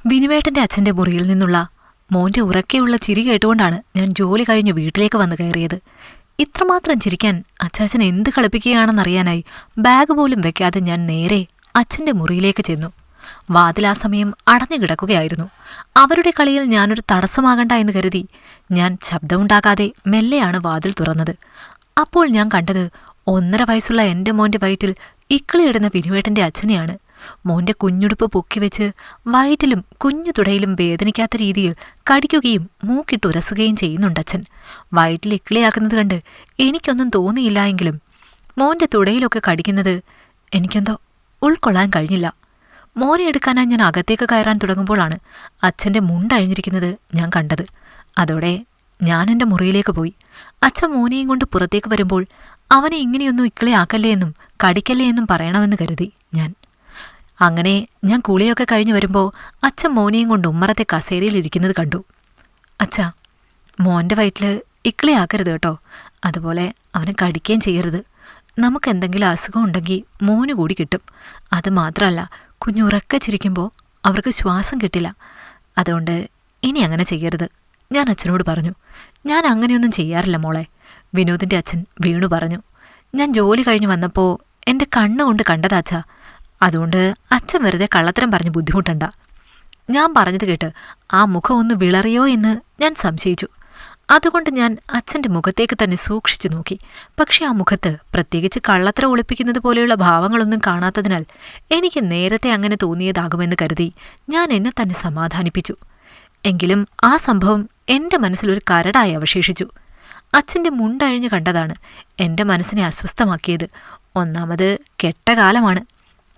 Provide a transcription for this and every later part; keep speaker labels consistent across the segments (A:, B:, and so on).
A: വിനുവേട്ടന്റെ അച്ഛന്റെ മുറിയിൽ നിന്നുള്ള മോന്റെ ഉറക്കെയുള്ള ചിരി കേട്ടുകൊണ്ടാണ് ഞാൻ ജോലി കഴിഞ്ഞ് വീട്ടിലേക്ക് വന്ന് കയറിയത്. ഇത്രമാത്രം ചിരിക്കാൻ അച്ചാച്ചൻ എന്ത് കളിപ്പിക്കുകയാണെന്നറിയാനായി ബാഗ് പോലും വെക്കാതെ ഞാൻ നേരെ അച്ഛന്റെ മുറിയിലേക്ക് ചെന്നു. വാതിൽ ആ സമയം അടഞ്ഞു കിടക്കുകയായിരുന്നു. അവരുടെ കളിയിൽ ഞാനൊരു തടസ്സമാകണ്ട എന്ന് കരുതി ഞാൻ ശബ്ദമുണ്ടാകാതെ മെല്ലെയാണ് വാതിൽ തുറന്നത്. അപ്പോൾ ഞാൻ കണ്ടത് 1.5 വയസ്സുള്ള എന്റെ മോന്റെ വയറ്റിൽ ഇക്കിളിയിടുന്ന വിനുവേട്ടന്റെ അച്ഛനെയാണ്. മോന്റെ കുഞ്ഞുടുപ്പ് പൊക്കിവെച്ച് വയറ്റിലും കുഞ്ഞു തുടയിലും വേദനിക്കാത്ത രീതിയിൽ കടിക്കുകയും മൂക്കിട്ടുരസുകയും ചെയ്യുന്നുണ്ടച്ഛൻ. വയറ്റിൽ ഇക്കിളിയാക്കുന്നത് കണ്ട് എനിക്കൊന്നും തോന്നിയില്ല എങ്കിലും മോന്റെ തുടയിലൊക്കെ കടിക്കുന്നത് എനിക്കെന്തോ ഉൾക്കൊള്ളാൻ കഴിഞ്ഞില്ല. മോനെ എടുക്കാനായി ഞാൻ അകത്തേക്ക് കയറാൻ തുടങ്ങുമ്പോഴാണ് അച്ഛന്റെ മുണ്ടഴിഞ്ഞിരിക്കുന്നത് ഞാൻ കണ്ടത്. അതോടെ ഞാൻ എൻ്റെ മുറിയിലേക്ക് പോയി. അച്ഛൻ മോനെയും കൊണ്ട് പുറത്തേക്ക് വരുമ്പോൾ അവനെ ഇങ്ങനെയൊന്നും ഇക്കിളിയാക്കല്ലേ എന്നും കടിക്കല്ലേ എന്നും പറയണമെന്ന് കരുതി ഞാൻ. അങ്ങനെ ഞാൻ കുളിയൊക്കെ കഴിഞ്ഞ് വരുമ്പോൾ അച്ഛൻ മോനെയും കൊണ്ട് ഉമ്മറത്തെ കസേരയിലിരിക്കുന്നത് കണ്ടു. അച്ഛാ, മോൻ്റെ വയറ്റിൽ ഇക്കിളിയാക്കരുത് കേട്ടോ, അതുപോലെ അവനെ കടിക്കുകയും ചെയ്യരുത്. നമുക്കെന്തെങ്കിലും അസുഖം ഉണ്ടെങ്കിൽ മോന് കൂടി കിട്ടും. അത് മാത്രമല്ല, കുഞ്ഞുറക്കെ ചിരിക്കുമ്പോൾ അവർക്ക് ശ്വാസം കിട്ടില്ല. അതുകൊണ്ട് ഇനി അങ്ങനെ ചെയ്യരുത്, ഞാൻ അച്ഛനോട് പറഞ്ഞു. ഞാൻ അങ്ങനെയൊന്നും ചെയ്യാറില്ല മോളെ, വിനോദിൻ്റെ അച്ഛൻ വീണു പറഞ്ഞു. ഞാൻ ജോലി കഴിഞ്ഞ് വന്നപ്പോൾ എൻ്റെ കണ്ണുകൊണ്ട് കണ്ടതാച്ചാ. അതുകൊണ്ട് അച്ഛൻ വെറുതെ കള്ളത്തരം പറഞ്ഞ് ബുദ്ധിമുട്ടണ്ട. ഞാൻ പറഞ്ഞത് കേട്ട് ആ മുഖം ഒന്ന് വിളറിയോ എന്ന് ഞാൻ സംശയിച്ചു. അതുകൊണ്ട് ഞാൻ അച്ഛൻ്റെ മുഖത്തേക്ക് തന്നെ സൂക്ഷിച്ചു നോക്കി. പക്ഷെ ആ മുഖത്ത് പ്രത്യേകിച്ച് കള്ളത്തരം ഒളിപ്പിക്കുന്നത് പോലെയുള്ള ഭാവങ്ങളൊന്നും കാണാത്തതിനാൽ എനിക്ക് നേരത്തെ അങ്ങനെ തോന്നിയതാകുമെന്ന് കരുതി ഞാൻ എന്നെ തന്നെ സമാധാനിപ്പിച്ചു. എങ്കിലും ആ സംഭവം എൻ്റെ മനസ്സിലൊരു കരടായി അവശേഷിച്ചു. അച്ഛൻ്റെ മുണ്ടഴിഞ്ഞു കണ്ടതാണ് എൻ്റെ മനസ്സിനെ അസ്വസ്ഥമാക്കിയത്. ഒന്നാമത് കെട്ടകാലമാണ്.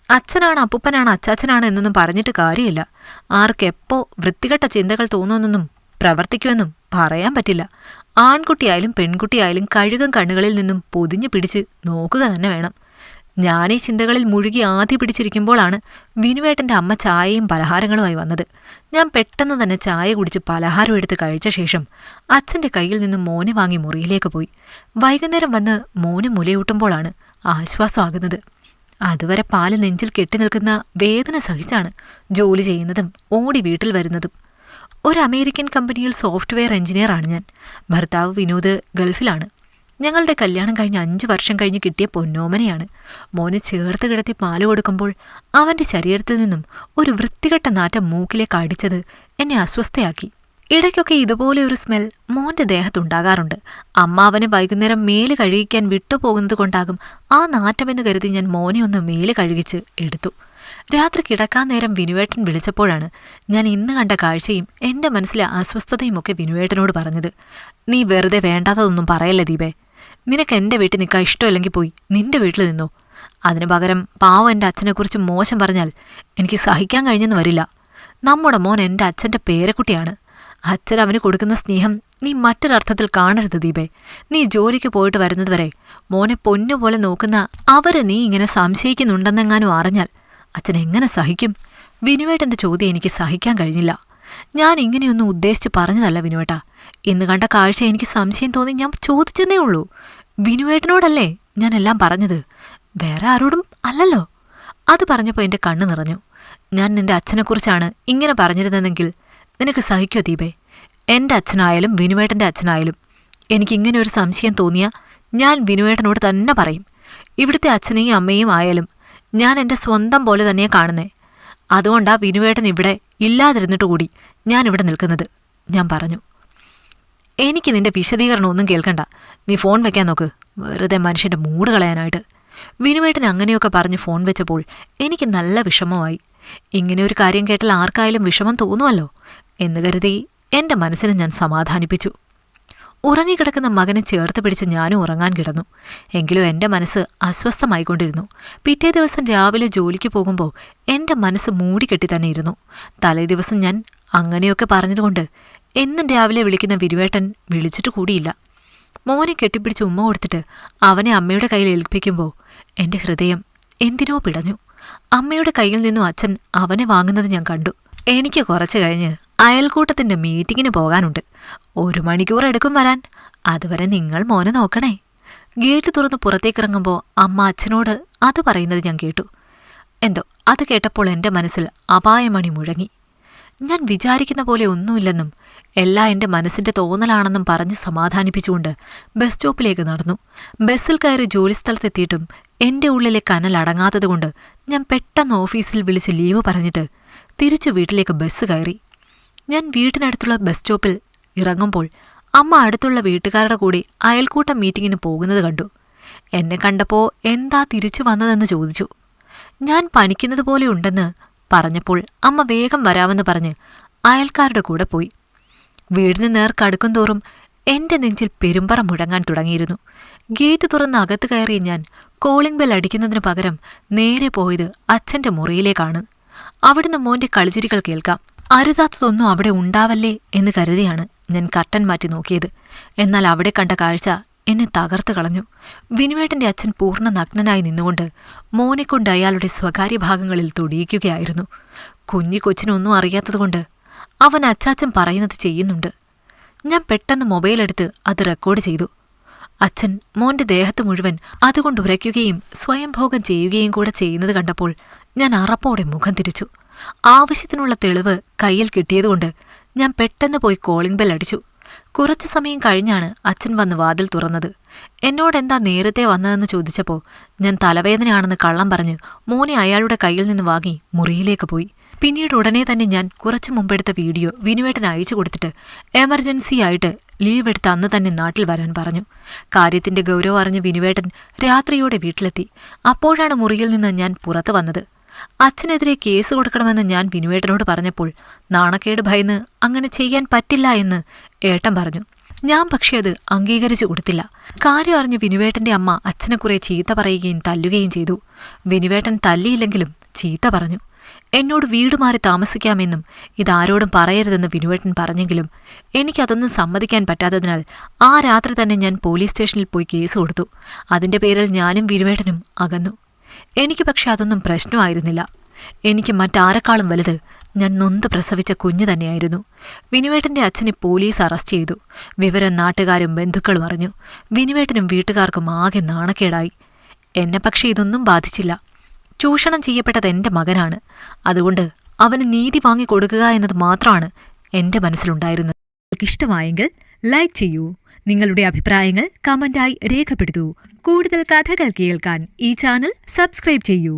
A: അച്ഛനാണ് അപ്പൂപ്പനാണ് അച്ചാച്ചനാണ് എന്നൊന്നും പറഞ്ഞിട്ട് കാര്യമില്ല. ആർക്കെപ്പോ വൃത്തികെട്ട ചിന്തകൾ തോന്നുമെന്നൊന്നും പ്രവർത്തിക്കുമെന്നും പറയാൻ പറ്റില്ല. ആൺകുട്ടിയായാലും പെൺകുട്ടിയായാലും കഴുകം കണ്ണുകളിൽ നിന്നും പൊതിഞ്ഞു പിടിച്ച് നോക്കുക തന്നെ വേണം. ഞാനീ ചിന്തകളിൽ മുഴുകി ആദ്യ പിടിച്ചിരിക്കുമ്പോഴാണ് വിനുവേട്ടൻ്റെ അമ്മ ചായയും പലഹാരങ്ങളുമായി വന്നത്. ഞാൻ പെട്ടെന്ന് തന്നെ ചായ കുടിച്ച് പലഹാരം എടുത്ത് കഴിച്ച ശേഷം അച്ഛൻ്റെ കയ്യിൽ നിന്നും മോനെ വാങ്ങി മുറിയിലേക്ക് പോയി. വൈകുന്നേരം വന്ന് മോന് മുലയൂട്ടുമ്പോഴാണ് ആശ്വാസമാകുന്നത്. അതുവരെ പാല് നെഞ്ചിൽ കെട്ടിനിൽക്കുന്ന വേദന സഹിച്ചാണ് ജോലി ചെയ്യുന്നതും ഓടി വീട്ടിൽ വരുന്നതും. ഒരു അമേരിക്കൻ കമ്പനിയിൽ സോഫ്റ്റ്വെയർ എഞ്ചിനീയറാണ് ഞാൻ. ഭർത്താവ് വിനോദ് ഗൾഫിലാണ്. ഞങ്ങളുടെ കല്യാണം കഴിഞ്ഞ് 5 വർഷം കഴിഞ്ഞ് കിട്ടിയ പൊന്നോമനയാണ്. മോനെ ചേർത്ത് കിടത്തി പാല് കൊടുക്കുമ്പോൾ അവൻ്റെ ശരീരത്തിൽ നിന്നും ഒരു വൃത്തികെട്ട നാറ്റം മൂക്കിലേക്ക് അടിച്ചത് എന്നെ അസ്വസ്ഥയാക്കി. ഇടയ്ക്കൊക്കെ ഇതുപോലെ ഒരു സ്മെൽ മോൻ്റെ ദേഹത്തുണ്ടാകാറുണ്ട്. അമ്മ അവനെ വൈകുന്നേരം മേല് കഴുകിക്കാൻ വിട്ടുപോകുന്നത് കൊണ്ടാകും ആ നാറ്റമെന്ന് കരുതി ഞാൻ മോനെ ഒന്ന് മേല് കഴുകിച്ച് എടുത്തു. രാത്രി കിടക്കാൻ നേരം വിനുവേട്ടൻ വിളിച്ചപ്പോഴാണ് ഞാൻ ഇന്ന് കണ്ട കാഴ്ചയും എൻ്റെ മനസ്സിലെ അസ്വസ്ഥതയുമൊക്കെ വിനുവേട്ടനോട് പറഞ്ഞത്. നീ വെറുതെ വേണ്ടാത്തതൊന്നും പറയല്ലേ ദീപേ. നിനക്ക് എൻ്റെ വീട്ടിൽ നിൽക്കാൻ ഇഷ്ടമില്ലെങ്കിൽ പോയി നിന്റെ വീട്ടിൽ നിന്നോ. അതിനു പകരം പാവം എൻ്റെ അച്ഛനെക്കുറിച്ച് മോശം പറഞ്ഞാൽ എനിക്ക് സഹിക്കാൻ കഴിഞ്ഞെന്ന് വരില്ല. നമ്മുടെ മോൻ എൻ്റെ അച്ഛൻ്റെ പേരക്കുട്ടിയാണ്. അച്ഛൻ അവന് കൊടുക്കുന്ന സ്നേഹം നീ മറ്റൊരർത്ഥത്തിൽ കാണരുത് ദീപേ. നീ ജോലിക്ക് പോയിട്ട് വരുന്നതുവരെ മോനെ പൊന്നുപോലെ നോക്കുന്ന അവരെ നീ ഇങ്ങനെ സംശയിക്കുന്നുണ്ടെന്നെങ്ങാനും അറിഞ്ഞാൽ അച്ഛൻ എങ്ങനെ സഹിക്കും? വിനുവേട്ടൻ്റെ ചോദ്യം എനിക്ക് സഹിക്കാൻ കഴിഞ്ഞില്ല. ഞാൻ ഇങ്ങനെയൊന്നും ഉദ്ദേശിച്ച് പറഞ്ഞതല്ല വിനുവേട്ടാ. ഇന്ന് കണ്ട കാഴ്ച എനിക്ക് സംശയം തോന്നി ഞാൻ ചോദിച്ചെന്നേ ഉള്ളൂ. വിനുവേട്ടനോടല്ലേ ഞാൻ എല്ലാം പറഞ്ഞത്, വേറെ ആരോടും അല്ലല്ലോ. അത് പറഞ്ഞപ്പോൾ എൻ്റെ കണ്ണ് നിറഞ്ഞു. ഞാൻ നിന്റെ അച്ഛനെക്കുറിച്ചാണ് ഇങ്ങനെ പറഞ്ഞിരുന്നതെങ്കിൽ നിനക്ക് സഹിക്കോ ദീപേ? എൻ്റെ അച്ഛനായാലും വിനുവേട്ടൻ്റെ അച്ഛനായാലും എനിക്കിങ്ങനെ ഒരു സംശയം തോന്നിയാൽ ഞാൻ വിനുവേട്ടനോട് തന്നെ പറയും. ഇവിടുത്തെ അച്ഛനെയും അമ്മയും ആയാലും ഞാൻ എൻ്റെ സ്വന്തം പോലെ തന്നെയാ കാണുന്നേ. അതുകൊണ്ടാ വിനുവേട്ടൻ ഇവിടെ ഇല്ലാതിരുന്നിട്ട് കൂടി ഞാനിവിടെ നിൽക്കുന്നത്, ഞാൻ പറഞ്ഞു. എനിക്ക് നിന്റെ വിശദീകരണം ഒന്നും കേൾക്കണ്ട. നീ ഫോൺ വെക്കാൻ നോക്ക്, വെറുതെ മനുഷ്യൻ്റെ മൂഡ് കളയാനായിട്ട്. വിനുവേട്ടൻ അങ്ങനെയൊക്കെ പറഞ്ഞ് ഫോൺ വെച്ചപ്പോൾ എനിക്ക് നല്ല വിഷമമായി. ഇങ്ങനെയൊരു കാര്യം കേട്ടാൽ ആർക്കായാലും വിഷമം തോന്നുമല്ലോ എന്ന് കരുതി എൻ്റെ മനസ്സിനെ ഞാൻ സമാധാനിപ്പിച്ചു. ഉറങ്ങിക്കിടക്കുന്ന മകനെ ചേർത്ത് പിടിച്ച് ഞാനും ഉറങ്ങാൻ കിടന്നു. എങ്കിലും എൻ്റെ മനസ്സ് അസ്വസ്ഥമായിക്കൊണ്ടിരുന്നു. പിറ്റേ ദിവസം രാവിലെ ജോലിക്ക് പോകുമ്പോൾ എൻ്റെ മനസ്സ് മൂടിക്കെട്ടി തന്നെ ഇരുന്നു. തലേ ദിവസം ഞാൻ അങ്ങനെയൊക്കെ പറഞ്ഞതുകൊണ്ട് എന്നും രാവിലെ വിളിക്കുന്ന വിനുവേട്ടൻ വിളിച്ചിട്ട് കൂടിയില്ല. മോനെ കെട്ടിപ്പിടിച്ച് ഉമ്മ കൊടുത്തിട്ട് അവനെ അമ്മയുടെ കയ്യിൽ ഏൽപ്പിക്കുമ്പോൾ എൻ്റെ ഹൃദയം എന്തിനോ പിടഞ്ഞു. അമ്മയുടെ കയ്യിൽ നിന്നും അച്ഛൻ അവനെ വാങ്ങുന്നത് ഞാൻ കണ്ടു. എനിക്ക് കുറച്ച് കഴിഞ്ഞ് അയൽക്കൂട്ടത്തിൻ്റെ മീറ്റിങ്ങിന് പോകാനുണ്ട്. 1 മണിക്കൂർ എടുക്കും വരാൻ. അതുവരെ നിങ്ങൾ മോനെ നോക്കണേ. ഗേറ്റ് തുറന്ന് പുറത്തേക്കിറങ്ങുമ്പോൾ അമ്മ അച്ഛനോട് അത് പറയുന്നത് ഞാൻ കേട്ടു. എന്തോ അത് കേട്ടപ്പോൾ എൻ്റെ മനസ്സിൽ അപായമണി മുഴങ്ങി. ഞാൻ വിചാരിക്കുന്ന പോലെ ഒന്നുമില്ലെന്നും എല്ലാം എൻ്റെ മനസ്സിൻ്റെ തോന്നലാണെന്നും പറഞ്ഞ് സമാധാനിപ്പിച്ചുകൊണ്ട് ബസ് സ്റ്റോപ്പിലേക്ക് നടന്നു. ബസ്സിൽ കയറി ജോലിസ്ഥലത്തെത്തിയിട്ടും എൻ്റെ ഉള്ളിലെ കനൽ അടങ്ങാത്തതുകൊണ്ട് ഞാൻ പെട്ടെന്ന് ഓഫീസിൽ വിളിച്ച് ലീവ് പറഞ്ഞിട്ട് തിരിച്ചു വീട്ടിലേക്ക് ബസ് കയറി. ഞാൻ വീട്ടിനടുത്തുള്ള ബസ് സ്റ്റോപ്പിൽ ഇറങ്ങുമ്പോൾ അമ്മ അടുത്തുള്ള വീട്ടുകാരുടെ കൂടി അയൽക്കൂട്ടം മീറ്റിങ്ങിന് പോകുന്നത് കണ്ടു. എന്നെ കണ്ടപ്പോൾ എന്താ തിരിച്ചു വന്നതെന്ന് ചോദിച്ചു. ഞാൻ പനിക്കുന്നത് പോലെ ഉണ്ടെന്ന് പറഞ്ഞപ്പോൾ അമ്മ വേഗം വരാമെന്ന് പറഞ്ഞ് അയൽക്കാരുടെ കൂടെ പോയി. വീടിന് നേർക്കടുക്കും തോറും എൻ്റെ നെഞ്ചിൽ പെരുമ്പറ മുഴങ്ങാൻ തുടങ്ങിയിരുന്നു. ഗേറ്റ് തുറന്ന് അകത്ത് കയറിയ ഞാൻ കോളിംഗ് ബെൽ അടിക്കുന്നതിന് പകരം നേരെ പോയത് അച്ഛൻ്റെ മുറിയിലേക്കാണ്. അവിടുന്ന് മോൻ്റെ കളിച്ചിരികൾ കേൾക്കാം. അരുതാത്തതൊന്നും അവിടെ ഉണ്ടാവല്ലേ എന്ന് കരുതിയാണ് ഞാൻ കർട്ടൻ മാറ്റി നോക്കിയത്. എന്നാൽ അവിടെ കണ്ട കാഴ്ച എന്നെ തകർത്തു കളഞ്ഞു. വിനുവേട്ടൻ്റെ അച്ഛൻ പൂർണ്ണ നഗ്നനായി നിന്നുകൊണ്ട് മോനെക്കൊണ്ട് അയാളുടെ സ്വകാര്യ ഭാഗങ്ങളിൽ തൊടിയിക്കുകയായിരുന്നു. കുഞ്ഞി കൊച്ചിനൊന്നും അറിയാത്തതുകൊണ്ട് അവൻ അച്ചാച്ചൻ പറയുന്നത് ചെയ്യുന്നുണ്ട്. ഞാൻ പെട്ടെന്ന് മൊബൈലെടുത്ത് അത് റെക്കോർഡ് ചെയ്തു. അച്ഛൻ മോൻ്റെ ദേഹത്ത് മുഴുവൻ അതുകൊണ്ട് ഉരയ്ക്കുകയും സ്വയംഭോഗം ചെയ്യുകയും കൂടെ ചെയ്യുന്നത് കണ്ടപ്പോൾ ഞാൻ അറപ്പോടെ മുഖം തിരിച്ചു. ആവശ്യത്തിനുള്ള തെളിവ് കയ്യിൽ കിട്ടിയതുകൊണ്ട് ഞാൻ പെട്ടെന്ന് പോയി കോളിംഗ് ബെൽ അടിച്ചു. കുറച്ചു സമയം കഴിഞ്ഞാണ് അച്ഛൻ വന്ന് വാതിൽ തുറന്നത്. എന്നോടെന്താ നേരത്തെ വന്നതെന്ന് ചോദിച്ചപ്പോൾ ഞാൻ തലവേദനയാണെന്ന് കള്ളം പറഞ്ഞ് മോനെ അയാളുടെ കയ്യിൽ നിന്ന് വാങ്ങി മുറിയിലേക്ക് പോയി. പിന്നീട് ഉടനെ തന്നെ ഞാൻ കുറച്ചു മുമ്പെടുത്ത വീഡിയോ വിനുവേട്ടന് അയച്ചു കൊടുത്തിട്ട് എമർജൻസി ആയിട്ട് ലീവ് എടുത്ത് അന്ന് തന്നെ നാട്ടിൽ വരാൻ പറഞ്ഞു. കാര്യത്തിന്റെ ഗൗരവം അറിഞ്ഞ് വിനുവേട്ടൻ രാത്രിയോടെ വീട്ടിലെത്തി. അപ്പോഴാണ് മുറിയിൽ നിന്ന് ഞാൻ പുറത്തു വന്നത്. അച്ഛനെതിരെ കേസ് കൊടുക്കണമെന്ന് ഞാൻ വിനുവേട്ടനോട് പറഞ്ഞപ്പോൾ നാണക്കേട് ഭയന്ന് അങ്ങനെ ചെയ്യാൻ പറ്റില്ല എന്ന് ഏട്ടൻ പറഞ്ഞു. ഞാൻ പക്ഷേ അത് അംഗീകരിച്ചു കൊടുത്തില്ല. കാര്യം അറിഞ്ഞ് വിനുവേട്ടന്റെ അമ്മ അച്ഛനെ കുറെ ചീത്ത പറയുകയും തല്ലുകയും ചെയ്തു. വിനുവേട്ടൻ തല്ലിയില്ലെങ്കിലും ചീത്ത പറഞ്ഞു. എന്നോട് വീട് മാറി താമസിക്കാമെന്നും ഇതാരോടും പറയരുതെന്ന് വിനുവേട്ടൻ പറഞ്ഞെങ്കിലും എനിക്കതൊന്നും സമ്മതിക്കാൻ പറ്റാത്തതിനാൽ ആ രാത്രി തന്നെ ഞാൻ പോലീസ് സ്റ്റേഷനിൽ പോയി കേസ് കൊടുത്തു. അതിന്റെ പേരിൽ ഞാനും വിനുവേട്ടനും അകന്നു. എനിക്ക് പക്ഷെ അതൊന്നും പ്രശ്നമായിരുന്നില്ല. എനിക്ക് മറ്റാരെക്കാളും വലുത് ഞാൻ നൊന്ത് പ്രസവിച്ച കുഞ്ഞ് തന്നെയായിരുന്നു. വിനുവേട്ടന്റെ അച്ഛനെ പോലീസ് അറസ്റ്റ് ചെയ്തു. വിവരം നാട്ടുകാരും ബന്ധുക്കളും അറിഞ്ഞു. വിനുവേട്ടനും വീട്ടുകാർക്കും ആകെ നാണക്കേടായി. എന്നെ പക്ഷെ ഇതൊന്നും ബാധിച്ചില്ല. ചൂഷണം ചെയ്യപ്പെട്ടത് എൻ്റെ മകനാണ്. അതുകൊണ്ട് അവന് നീതി വാങ്ങിക്കൊടുക്കുക എന്നത് മാത്രമാണ് എൻ്റെ മനസ്സിലുണ്ടായിരുന്നത്. നിങ്ങൾക്ക് ഇഷ്ടമായെങ്കിൽ ലൈക്ക് ചെയ്യൂ. നിങ്ങളുടെ അഭിപ്രായങ്ങൾ കമന്റായി രേഖപ്പെടുത്തൂ. കൂടുതൽ കഥകൾ കേൾക്കാൻ ഈ ചാനൽ സബ്സ്ക്രൈബ് ചെയ്യൂ.